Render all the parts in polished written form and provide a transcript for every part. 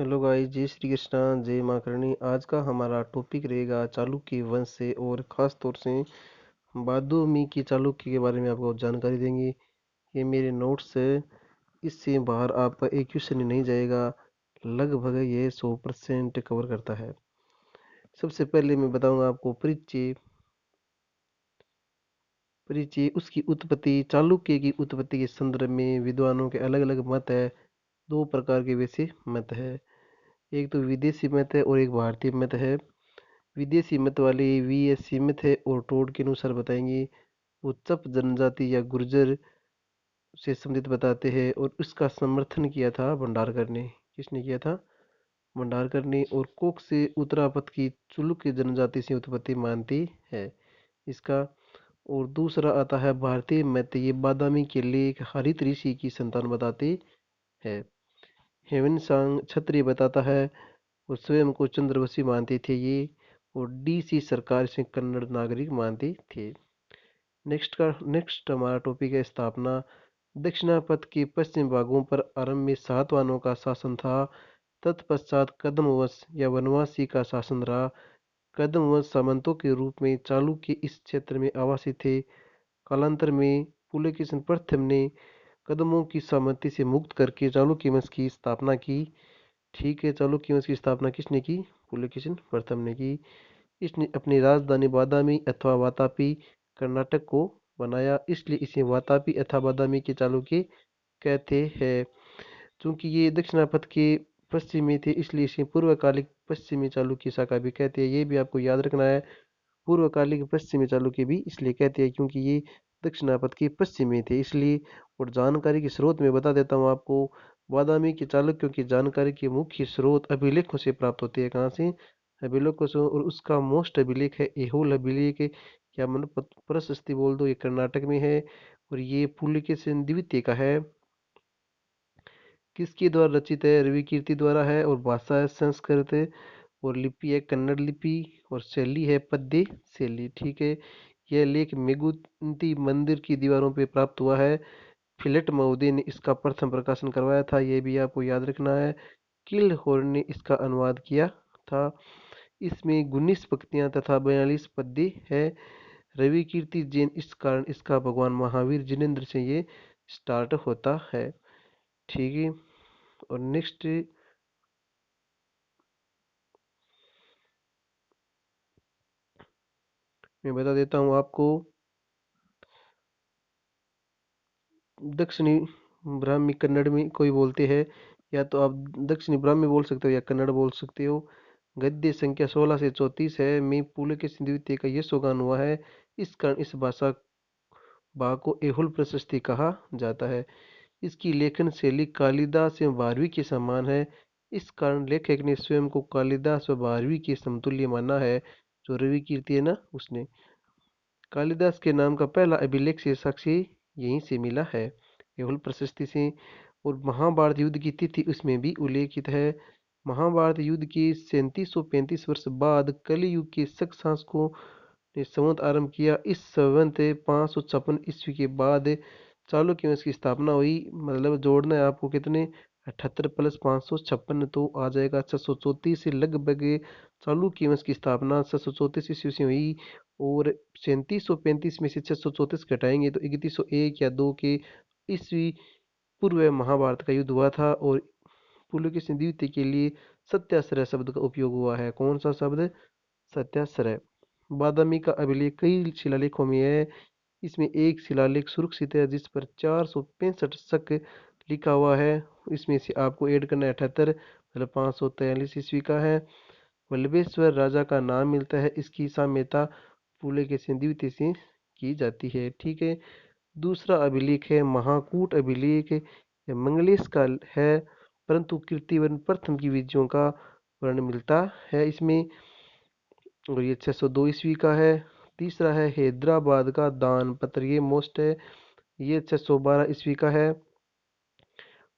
Hello guys, जय श्री कृष्णा, जय माँ करणी। आज का हमारा टॉपिक रहेगा चालुक्य वंश से, और ख़ास तौर से बादामी की चालुक्य के बारे में आपको जानकारी देंगे। ये मेरे नोट्स है, इससे बाहर आपका एक क्वेश्चन ही नहीं जाएगा। लगभग ये 100% कवर करता है। सबसे पहले मैं बताऊंगा आपको परिचय। परिचय, उसकी उत्पत्ति। चालुक्य की उत्पत्ति के संदर्भ में विद्वानों के अलग अलग मत है। दो प्रकार के वैसे मत है, एक तो विदेशी मत है और एक भारतीय मत है। विदेशी मत वाले वी.एस. सीमित है और टोड के अनुसार बताएंगे। वो चप जनजाति या गुर्जर से संबंधित बताते हैं, और उसका समर्थन किया था भंडारकर ने। किसने किया था? भंडारकर ने। और कोक से उत्तरापथ की चुलुक जनजाति से उत्पत्ति मानती है इसका। और दूसरा आता है भारतीय मत। ये बादामी के लेख हरित ऋषि की संतान बताते हैं। हेवनसांग क्षत्रिय बताता है, और स्वयं को चंद्रवंशी मानते थे ये। और डी.सी. सरकार से कन्नड़ नागरिक मानते थे। नेक्स्ट हमारा टॉपिक है स्थापना। दक्षिणापथ के पश्चिम भागों पर आरंभ में सातवाहनों का शासन था। तत्पश्चात कदम वंश या वनवासी का शासन रहा। कदम वंश सामंतों के रूप में चालुक्य इस क्षेत्र में आवासी थे। कालांतर में पुलकेशिन प्रथम ने कदमों की सामंती से मुक्त करके चालुक्य वंश की स्थापना की। ठीक है, चालुक्य वंश की स्थापना किसने की? पुलकेशिन प्रथम ने की। इसने अपनी राजधानी बादामी अथवा वातापी, कर्नाटक को बनाया, इसलिए इसे वातापी अथवा बादामी के चालुक्य कहते हैं। चूंकि ये दक्षिणापथ के पश्चिमी थे, इसलिए इसे पूर्वकालिक पश्चिमी चालुक्य शाखा भी कहते हैं। ये भी आपको याद रखना है। पूर्वकालिक पश्चिमी चालुक्य भी इसलिए कहते हैं क्योंकि ये दक्षिणापथ के पश्चिमी थे, इसलिए। और जानकारी के स्रोत में बता देता हूँ आपको। बादामी के चालुक्यों की जानकारी के मुख्य स्रोत अभिलेखों से प्राप्त होते हैं। कहाँ से? अभिलेखों से। और उसका मोस्ट अभिलेख है ऐहोल अभिलेख, या मतलब प्रशस्ति बोल दो, ये कर्नाटक में है। और ये पुलकेशिन द्वितीय का है। किसके द्वारा रचित है? रवि कीर्ति द्वारा है। और भाषा है संस्कृत, और लिपि है कन्नड़ लिपि, और शैली है पद्य शैली। ठीक है। यह लेख मेगुंती मंदिर की दीवारों पर प्राप्त हुआ है। फिलेट महोदय ने इसका प्रथम प्रकाशन करवाया था, यह भी आपको याद रखना है। किल्डहॉर्न ने इसका अनुवाद किया था। इसमें 19 पंक्तियां तथा 42 पद्य है। रवि कीर्ति जैन, इस कारण इसका भगवान महावीर जिनेन्द्र से ये स्टार्ट होता है। ठीक है। और नेक्स्ट मैं बता देता हूँ आपको। दक्षिणी ब्राह्मी कन्नड़ में कोई बोलते हैं, या तो आप दक्षिणी ब्राह्मी बोल सकते हो या कन्नड़ बोल सकते हो। गद्य संख्या 16 से 34 है। मैं पुलकेशिन द्वितीय का यशोगान हुआ है, इस कारण इस भाषा भाग को ऐहोल प्रशस्ति कहा जाता है। इसकी लेखन शैली कालिदास एवं भारवी के समान है। इस कारण लेखक ने स्वयं को कालिदास व भारवी के समतुल्य माना है। जो रवि कीर्ति है ना, उसने कालिदास के नाम का पहला अभिलेख से साक्षी यहीं से मिला है, ऐहोल प्रशस्ति से। और महाभारत युद्ध की तिथि उसमें भी उल्लेखित है। महाभारत युद्ध के 3735 वर्ष बाद कलियुग के शक शासकों ने संवत आरंभ किया। इस संवत 556 ईस्वी के बाद चालुक्य वंश की स्थापना हुई। मतलब जोड़ना है आपको कितने? 78 प्लस 556 तो आ जाएगा 634 से लगभग। चालुक्य वंश की स्थापना 634 ईस्वी से हुई। और 3735 में से 634 घटाएंगे तो 3101 या 2 के ईस्वी पूर्व महाभारत का युद्ध हुआ था। और पुलकेशिन द्वितीय के लिए सत्याश्रय शब्द का उपयोग हुआ है। कौन सा शब्द? सत्याश्रय। बादामी का अभिलेख कई शिलालेखों में है। इसमें एक शिलालेख सुरक्षित है जिस पर 465 शक लिखा हुआ है। इसमें से आपको ऐड करना है 78, मतलब 543 ईस्वी का है। वल्लभेश्वर राजा का नाम मिलता है। इसकी साम्यता पुलकेशिन द्वितीय से की जाती है। ठीक है। दूसरा अभिलेख है महाकूट अभिलेख। यह मंगलेश का है, परंतु कीर्तिवन प्रथम की विजयों का वर्णन मिलता है इसमें। और ये 602 ईस्वी का है। तीसरा है हैदराबाद का दान पत्र, ये मोस्ट है। ये 612 ईस्वी का है।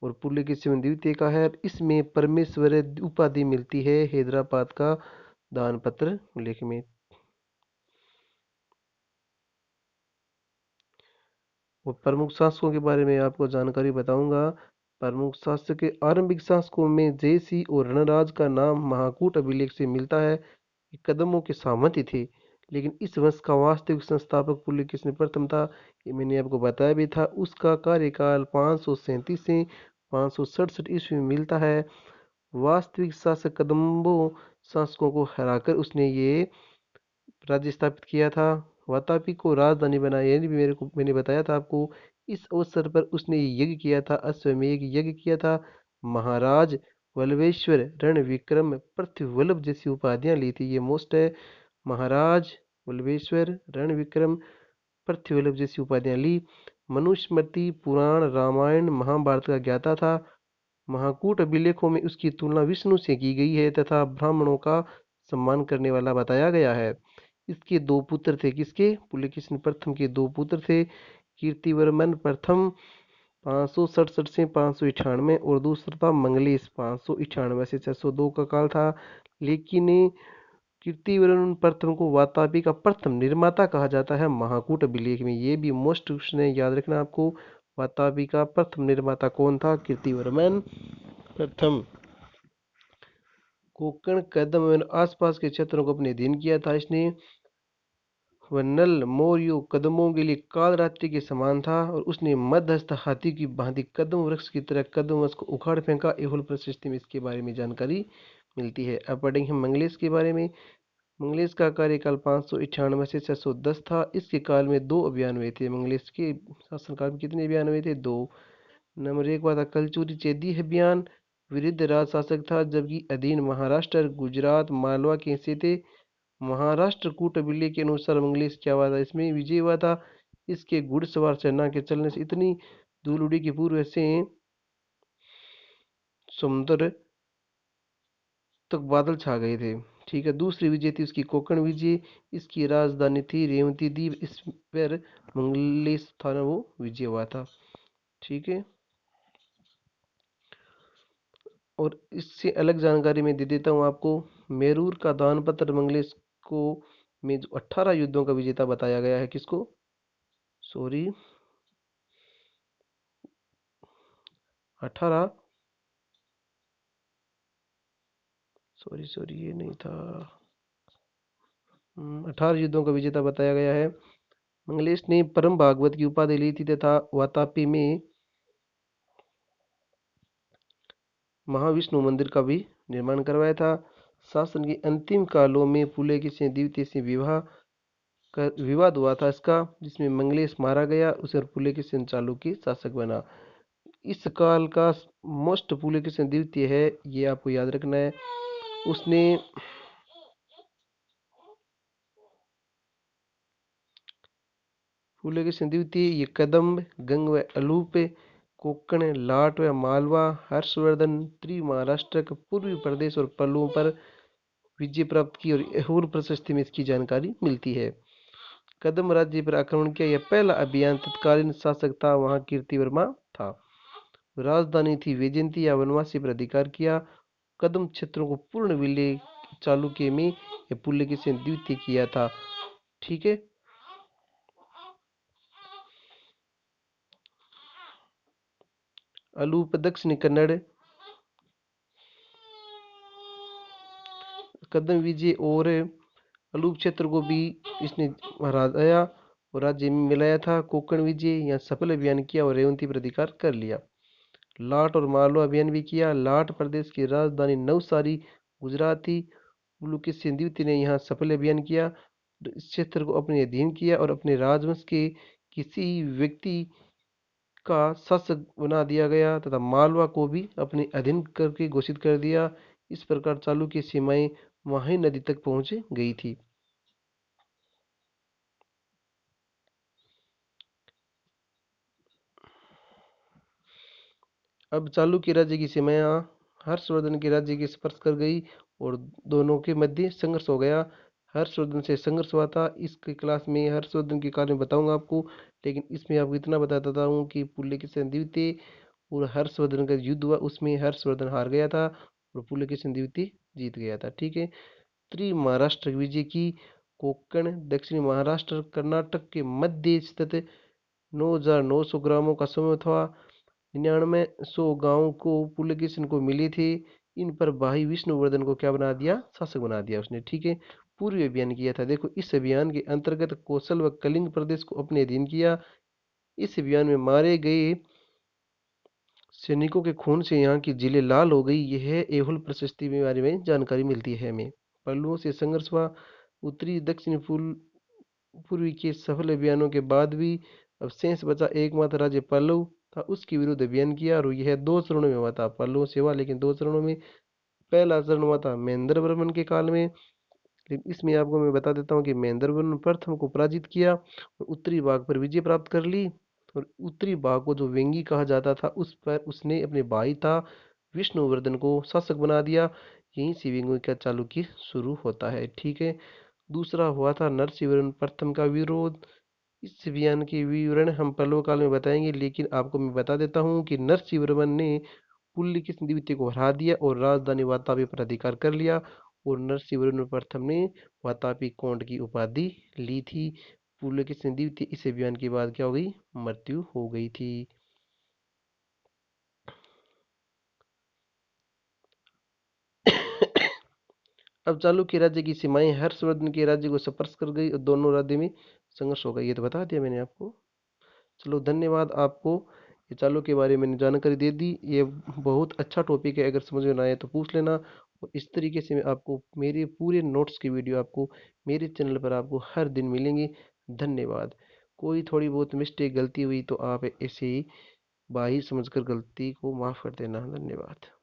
और पुलकेशिन द्वितीय का है। इसमें परमेश्वर उपाधि मिलती है हैदराबाद का दान पत्र लेख में। और प्रमुख शासकों के बारे में आपको जानकारी बताऊंगा। प्रमुख शासक के आरंभिक शासकों में जयसिंह और रणराज का नाम महाकूट अभिलेख से मिलता है। ये कदमों के सामंती थे, लेकिन इस वंश का वास्तविक संस्थापक पुलकेशिन प्रथम था। ये मैंने आपको बताया भी था। उसका कार्यकाल 537 से 567 ईस्वी में मिलता है। वास्तविक शासक कदम्बों शासकों को हराकर उसने ये राज्य स्थापित किया था, वातापी को राजधानी बनाया। ये भी मैंने बताया था आपको। इस अवसर पर उसने यज्ञ किया था, अश्वमेध यज्ञ किया था। महाराज वल्लभेश्वर रणविक्रम पृथ्वीवल्लभ जैसी उपाधियां ली थी। ये मोस्ट है। महाराज वल्लभेश्वर रणविक्रम पृथ्वीवल्लभ जैसी उपाधियां ली। मनुस्मृति पुराण रामायण महाभारत का ज्ञाता था। महाकूट अभिलेखों में उसकी तुलना विष्णु से की गई है तथा ब्राह्मणों का सम्मान करने वाला बताया गया है। इसके दो पुत्र थे। किसके? पुलकेशिन प्रथम के दो पुत्र थे। कीर्तिवर्मन प्रथम 567 से 598 और दूसरा था मंगलेश 598 से 602 का काल था। लेकिन कीर्तिवर्मन प्रथम को वातापी का प्रथम निर्माता कहा जाता है महाकूट अभिलेख में। ये भी मोस्ट क्वेश्चन है, याद रखना आपको। वातापी का प्रथम निर्माता कौन था? कीर्तिवर्मन प्रथम। कोंकण कदम एवं आसपास के क्षेत्रों को अपने अधीन किया था इसने। वह नल मौर्यों कदमों के लिए कालरात्रि के समान था और उसने मध्यस्थ हाथी की भांति कदम वृक्ष की तरह कदम वृक्ष को उखाड़ फेंका। एहोल प्रशस्ति में इसके बारे में जानकारी मिलती है। अब पढ़ेंगे हम मंगलेश के बारे में। मंगलेश का कार्यकाल 598 से 610 था। इसके काल में दो अभियान हुए थे। मंगलेश के शासनकाल में कितने अभियान हुए थे? दो। नंबर एक हुआ था कलचुरी चेदी अभियान, विरुद्ध राज शासक था, जबकि अधीन महाराष्ट्र गुजरात मालवा के हिस्से थे। महाराष्ट्र कूट अभिलेख के अनुसार मंगलेश क्या हुआ था? इसमें विजय हुआ था। इसके घुड़सवार सेना के चलने से इतनी धूल उड़ी कि पूर्व से समुद्र तक बादल छा गए थे। ठीक है। दूसरी विजय थी उसकी कोंकण विजय। इसकी राजधानी थी रेवती द्वीप। इस पर मंगलेश था ना, वो विजय हुआ था। ठीक है। और इससे अलग जानकारी मैं दे देता हूँ आपको। मेरूर का दान पत्र मंगलेश को में जो 18 युद्धों का विजेता बताया गया है। किसको? सॉरी, 18, सॉरी ये नहीं था। 18 युद्धों का विजेता बताया गया है। मंगलेश ने परम भागवत की उपाधि ली थी तथा वातापी में महाविष्णु मंदिर का भी निर्माण करवाया था। शासन के अंतिम कालों में पुलकेशिन द्वितीय से विवाद हुआ था इसका, जिसमें मंगलेश मारा गया। उसे पुलकेशिन चालुक्य शासक बना। इस काल का मोस्ट पुलकेशिन द्वितीय है, ये आपको याद रखना है। उसने पुलकेशिन द्वितीय ये कदम्ब गंग व अलूप कोंकण लाट व मालवा हर्षवर्धन महाराष्ट्र के पूर्वी प्रदेश और पल्लवों पर विजय प्राप्त की और ऐहोल प्रशस्ति में इसकी जानकारी मिलती है। कदम राज्य पर आक्रमण किया। यह पहला अभियान तत्कालीन शासक था वहां कीर्तिवर्मा था। राजधानी थी वैजयंती या वनवासी पर अधिकार किया। कदम क्षेत्रों को पूर्ण विलय चालुक्य में पुलकेशिन द्वितीय किया था। ठीक है। अलूप दक्षिण कन्नड़ कदम विजय और अलूप क्षेत्र को भी इसने हराया और राज्य में मिलाया था। कोंकण विजय यहाँ सफल अभियान किया और रेवंती पर अधिकार कर लिया। लाट और मालवा अभियान भी किया। लाट प्रदेश की राजधानी नवसारी गुजरात थी। पुलकेशिन द्वितीय ने यहाँ सफल अभियान किया, इस क्षेत्र को अपने अधीन किया और अपने राजवंश के किसी व्यक्ति का शासक बना दिया गया तथा मालवा को भी अपने अधीन करके घोषित कर दिया। इस प्रकार चालुक्य की सीमाएं वाही नदी तक पहुंच गई थी। अब चालुक्य राज्य की सीमाएं हर्षवर्धन के राज्य के स्पर्श कर गई और दोनों के मध्य संघर्ष हो गया। हर्षवर्धन से संघर्ष हुआ था। इसके क्लास में हर्षवर्धन के कारण में बताऊंगा आपको, लेकिन इसमें आपको इतना बता देता हूँ कि पुलकेशिन द्वितीय और हर्षवर्धन का युद्ध हुआ, उसमें हर्षवर्धन हार गया था और पुलकेशिन द्वितीय जीत गया था। ठीक है। महाराष्ट्र विजय की। कोंकण दक्षिणी महाराष्ट्र कर्नाटक के मध्य स्थित 9,900 ग्रामों का समूह था। 99 गांव को पुलकेशिन को मिली थी। इन पर भाई विष्णुवर्धन को क्या बना दिया, शासक बना दिया उसने। ठीक है, पूर्वी अभियान किया था। देखो, इस अभियान के अंतर्गत कौशल व कलिंग प्रदेश को अपने अधीन किया। इस अभियान में मारे गए सैनिकों के खून से यहाँ की जिले लाल हो गई। यह एहुल प्रशस्ति के बारे में जानकारी मिलती है हमें। पल्लवों से संघर्ष हुआ। उत्तरी दक्षिण पूर्वी के सफल अभियानों के बाद भी अब शेष बचा एकमात्र राज्य पल्लव था, उसके विरुद्ध अभियान किया और यह 2 चरणों में हुआ था। पल्लवों से हुआ लेकिन 2 चरणों में। पहला चरण हुआ था महेंद्र वर्मन के काल में। लेकिन इसमें आपको मैं बता देता हूँ कि महेंद्र वर्मन प्रथम को पराजित किया और उत्तरी भाग पर विजय प्राप्त कर ली। और उत्तरी भाग को जो वेंगी कहा जाता था, उस पर उसने अपने भाई था विष्णुवर्धन को शासक बना दिया। यहीं से वेंगी का चालुक्य शुरू होता है। ठीक है, दूसरा हुआ था नरसिंहवर्मन प्रथम का विरोध। इस अभियान के विवरण हम पल्लव काल में बताएंगे, लेकिन आपको मैं बता देता हूँ कि नरसिंहवर्मन ने पुलकेशिन द्वितीय को हरा दिया और राजधानी वातापी पर अधिकार कर लिया। और नरसिंहवर्मन प्रथम ने वातापी कोंड की उपाधि ली थी। पुलकेशिन द्वितीय इस अभियान के बाद क्या हो गई, मृत्यु हो गई थी। अब चालुक्य राज्य की सीमाएं हर्षवर्धन के राज्य को स्पर्श कर गई और दोनों राज्य में संघर्ष हो गया। ये तो बता दिया मैंने आपको। चलो, धन्यवाद आपको। ये चालू के बारे में मैंने जानकारी दे दी। ये बहुत अच्छा टॉपिक है, अगर समझ में ना आए तो पूछ लेना। और इस तरीके से मैं आपको मेरे पूरे नोट्स की वीडियो आपको मेरे चैनल पर आपको हर दिन मिलेंगे। धन्यवाद। कोई थोड़ी बहुत मिस्टेक गलती हुई तो आप ऐसे ही बाही समझकर गलती को माफ़ कर देना। धन्यवाद।